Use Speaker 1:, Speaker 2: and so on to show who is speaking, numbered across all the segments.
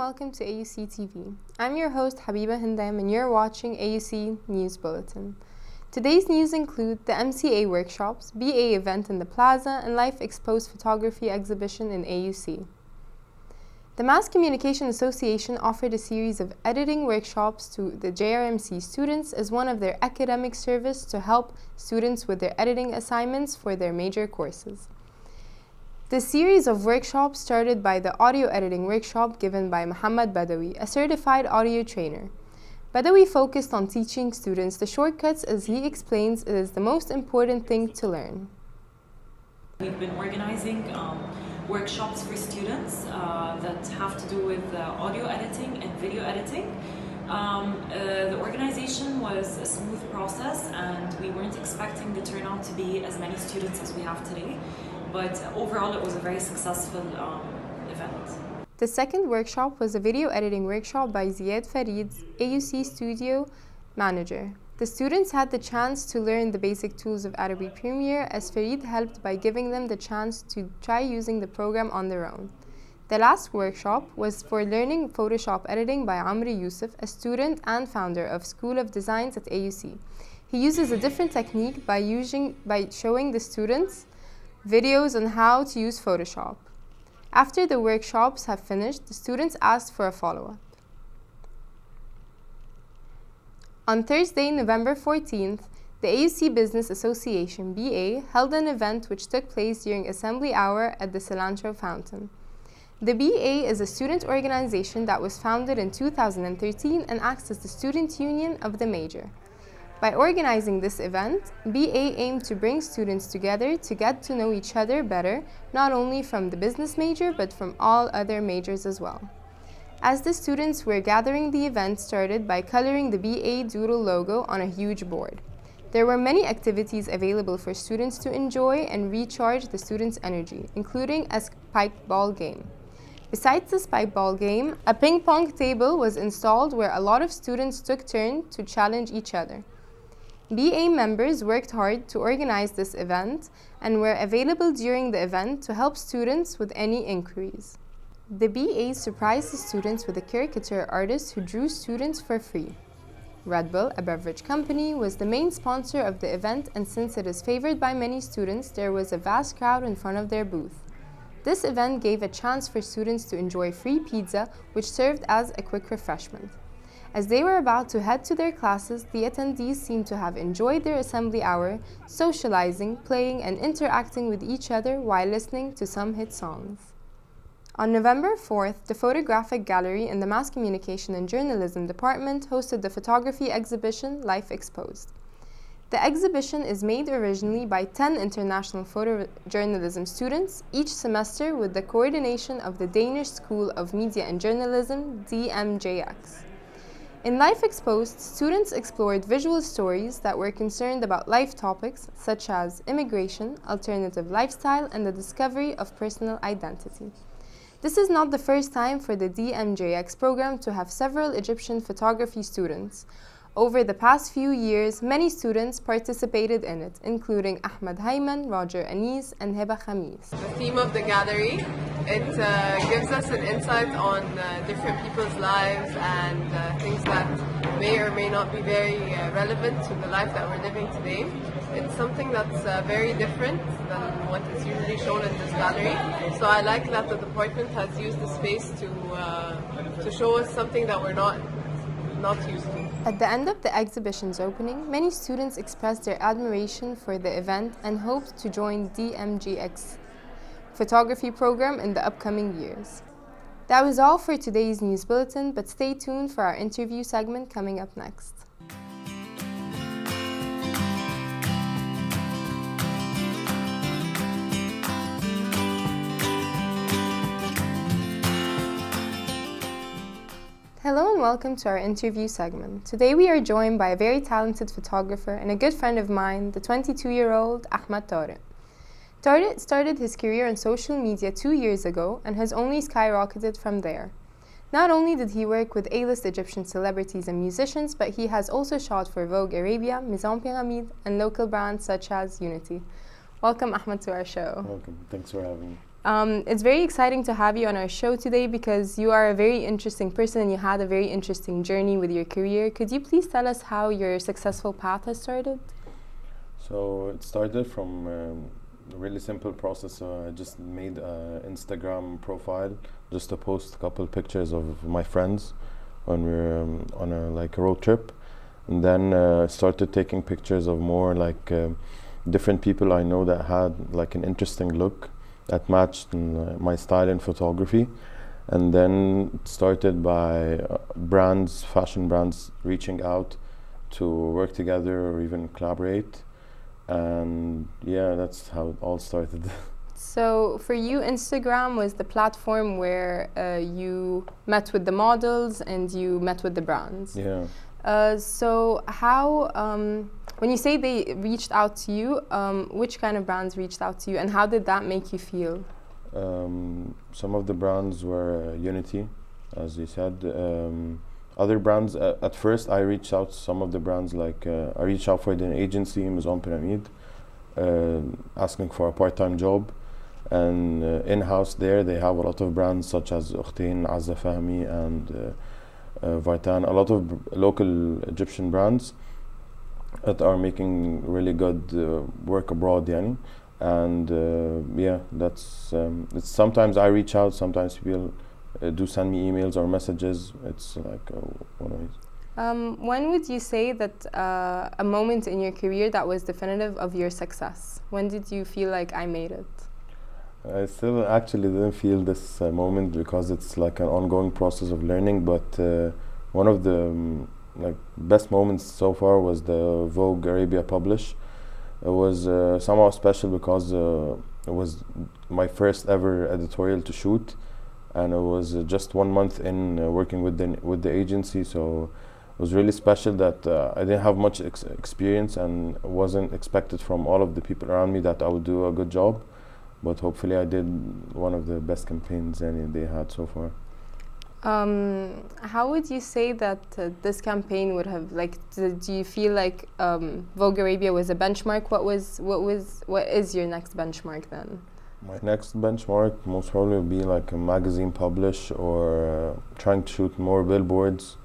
Speaker 1: welcome to AUCTV. I'm your host Habiba Hindam and you're watching AUC News Bulletin. Today's news include the MCA workshops, BA event in the Plaza, and Life Exposed Photography exhibition in AUC. The Mass Communication Association offered a series of editing workshops to the JRMC students as one of their academic service to help students with their editing assignments for their major courses. The series of workshops started by the audio editing workshop given by Muhammad Badawi, a certified audio trainer. Badawi focused on teaching students the shortcuts, as he explains it is the most important thing to learn.
Speaker 2: We've been organizing workshops for students that have to do with audio editing and video editing. The organization was a smooth process and we weren't expecting the turnout to be as many students as we have today. But overall, it was a very successful event.
Speaker 1: The second workshop was a video editing workshop by Ziad Farid, AUC studio manager. The students had the chance to learn the basic tools of Adobe Premiere, as Farid helped by giving them the chance to try using the program on their own. The last workshop was for learning Photoshop editing by Amri Youssef, a student and founder of School of Designs at AUC. He uses a different technique by showing the students videos on how to use Photoshop. After the workshops have finished, the students asked for a follow-up. On Thursday, November 14th, the AUC Business Association, BA, held an event which took place during assembly hour at the Cilantro Fountain. The BA is a student organization that was founded in 2013 and acts as the student union of the major. By organizing this event, BA aimed to bring students together to get to know each other better, not only from the business major, but from all other majors as well. As the students were gathering, the event started by coloring the BA Doodle logo on a huge board. There were many activities available for students to enjoy and recharge the students' energy, including a spike ball game. Besides the spike ball game, a ping pong table was installed where a lot of students took turns to challenge each other. BA members worked hard to organize this event and were available during the event to help students with any inquiries. The BA surprised the students with a caricature artist who drew students for free. Red Bull, a beverage company, was the main sponsor of the event, and since it is favored by many students, there was a vast crowd in front of their booth. This event gave a chance for students to enjoy free pizza, which served as a quick refreshment. As they were about to head to their classes, the attendees seemed to have enjoyed their assembly hour, socializing, playing, and interacting with each other while listening to some hit songs. On November 4th, the Photographic Gallery in the Mass Communication and Journalism Department hosted the photography exhibition Life Exposed. The exhibition is made originally by 10 international photojournalism students each semester with the coordination of the Danish School of Media and Journalism, DMJX. In Life Exposed, students explored visual stories that were concerned about life topics such as immigration, alternative lifestyle, and the discovery of personal identity. This is not the first time for the DMJX program to have several Egyptian photography students. Over the past few years, many students participated in it, including Ahmed Hayman, Roger Anis, and Heba Khamis.
Speaker 3: The theme of the gallery, it gives us an insight on different people's lives and things that may or may not be very relevant to the life that we're living today. It's something that's very different than what is usually shown in this gallery. So I like that the department has used the space to show us something that we're not used to.
Speaker 1: At the end of the exhibition's opening, many students expressed their admiration for the event and hoped to join DMGX photography program in the upcoming years. That was all for today's news bulletin, but stay tuned for our interview segment coming up next. Hello and welcome to our interview segment. Today we are joined by a very talented photographer and a good friend of mine, the 22-year-old Ahmed Tariq. Tariq started his career on social media 2 years ago and has only skyrocketed from there. Not only did he work with A-list Egyptian celebrities and musicians, but he has also shot for Vogue Arabia, Maison Pyramide, and local brands such as Unity. Welcome, Ahmed, to our show.
Speaker 4: Welcome. Thanks for having me.
Speaker 1: It's very exciting to have you on our show today because you are a very interesting person and you had a very interesting journey with your career. Could you please tell us how your successful path has started?
Speaker 4: So it started from a really simple process. I just made an Instagram profile just to post a couple pictures of my friends when we were on a road trip, and then started taking pictures of more different people I know that had like an interesting look that matched my style in photography. And then it started by brands, fashion brands, reaching out to work together or even collaborate. And yeah, that's how it all started.
Speaker 1: So for you, Instagram was the platform where you met with the models and you met with the brands.
Speaker 4: Yeah.
Speaker 1: So how, when you say they reached out to you, which kind of brands reached out to you and how did that make you feel?
Speaker 4: Some of the brands were Unity, as you said. Other brands, at first I reached out to some of the brands, I reached out for the agency, Maison Pyramide, asking for a part-time job. And in-house there, they have a lot of brands such as Bulletin, Azza Fahmi, and Vartan, a lot of local Egyptian brands that are making really good work abroad, yani. And yeah, that's it's sometimes I reach out, sometimes people do send me emails or messages. It's like one of it.
Speaker 1: When would you say that a moment in your career that was definitive of your success? When did you feel like I made it?
Speaker 4: I still actually didn't feel this moment because it's like an ongoing process of learning, but one of the best moments so far was the Vogue Arabia publish. It was somehow special because it was my first ever editorial to shoot, and it was just 1 month in working with the agency, so it was really special that I didn't have much experience and wasn't expected from all of the people around me that I would do a good job, but hopefully I did one of the best campaigns they had so far.
Speaker 1: How would you say that this campaign would have, do you feel like Vogue Arabia was a benchmark? What is your next benchmark then?
Speaker 4: My next benchmark most probably would be like a magazine publish or trying to shoot more billboards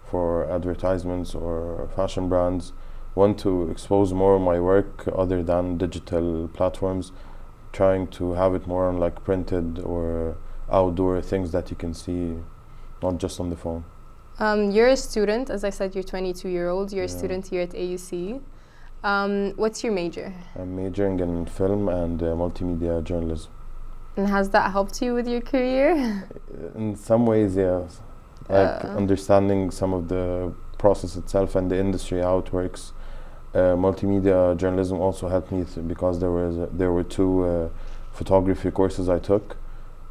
Speaker 4: for advertisements or fashion brands. Want to expose more of my work other than digital platforms, trying to have it more on like printed or outdoor things that you can see, not just on the phone.
Speaker 1: You're a student, as I said, you're 22-year-old. You're a student here at AUC. What's your major?
Speaker 4: I'm majoring in film and multimedia journalism.
Speaker 1: And has that helped you with your career?
Speaker 4: In some ways, yes. Understanding some of the process itself and the industry, how it works. Multimedia journalism also helped me because there were two photography courses I took.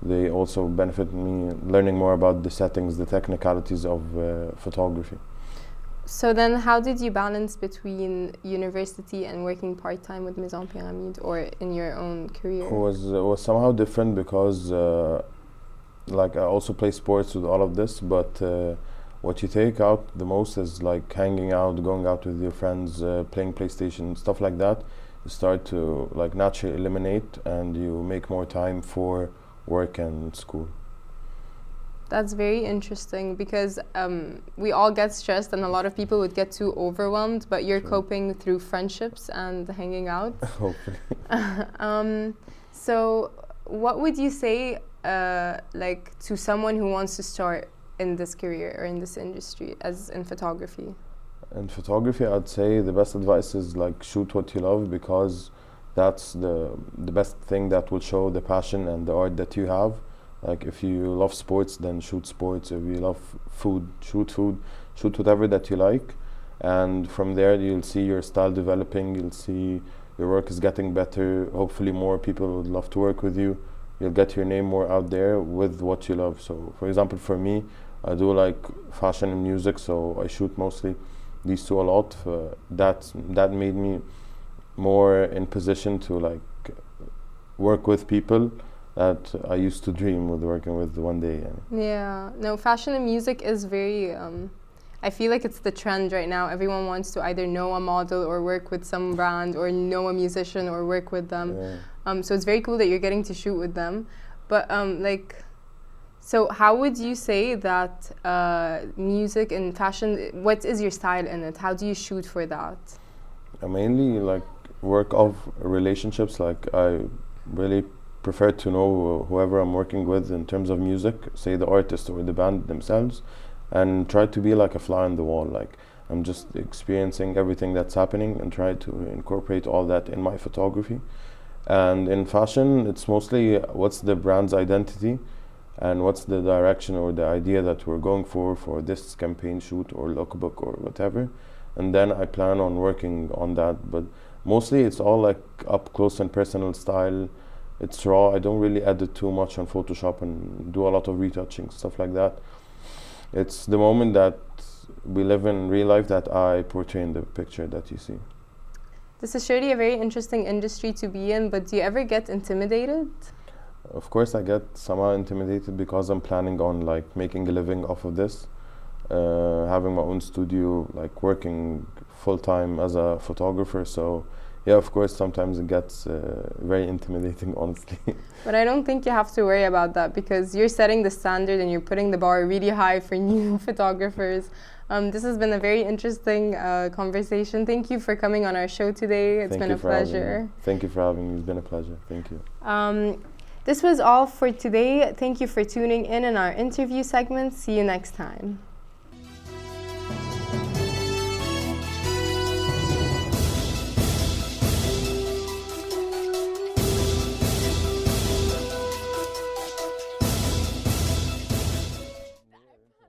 Speaker 4: They also benefited me learning more about the settings, the technicalities of photography.
Speaker 1: So then how did you balance between university and working part-time with Maison Pyramide or in your own career?
Speaker 4: It was somehow different because I also play sports with all of this, but what you take out the most is like hanging out, going out with your friends, playing PlayStation, stuff like that. You start to like naturally eliminate and you make more time for work and school.
Speaker 1: That's very interesting because we all get stressed and a lot of people would get too overwhelmed, but you're coping through friendships and hanging out.
Speaker 4: Hopefully.
Speaker 1: So what would you say to someone who wants to start in this career or in this industry as in photography?
Speaker 4: In photography, I'd say the best advice is like shoot what you love, because that's the best thing that will show the passion and the art that you have. Like if you love sports, then shoot sports. If you love food, shoot whatever that you like. And from there you'll see your style developing, you'll see your work is getting better. Hopefully more people would love to work with you. You'll get your name more out there with what you love. So for example, for me, I do like fashion and music, so I shoot mostly these two a lot. That made me more in position to like work with people that I used to dream with working with one day.
Speaker 1: Yeah, no, fashion and music is very I feel like it's the trend right now. Everyone wants to either know a model or work with some brand, or know a musician or work with them. So it's very cool that you're getting to shoot with them. But so how would you say that music and fashion, what is your style in it? How do you shoot for that?
Speaker 4: I mainly like work of relationships. Like I really prefer to know whoever I'm working with in terms of music, say the artist or the band themselves, and try to be like a fly on the wall. Like I'm just experiencing everything that's happening and try to incorporate all that in my photography. And in fashion, it's mostly what's the brand's identity and what's the direction or the idea that we're going for this campaign shoot or lookbook or whatever. And then I plan on working on that. But mostly it's all like up close and personal style. It's raw. I don't really edit too much on Photoshop and do a lot of retouching, stuff like that. It's the moment that we live in real life that I portray in the picture that you see.
Speaker 1: This is surely a very interesting industry to be in, but do you ever get intimidated?
Speaker 4: Of course I get somehow intimidated because I'm planning on like making a living off of this, having my own studio, like working full-time as a photographer. So yeah, of course sometimes it gets very intimidating, honestly.
Speaker 1: But I don't think you have to worry about that, because you're setting the standard and you're putting the bar really high for new photographers. This has been a very interesting conversation. Thank you for coming on our show today. It's been a pleasure.
Speaker 4: Thank you for having me. It's been a pleasure. Thank you.
Speaker 1: This was all for today. Thank you for tuning in our interview segment. See you next time.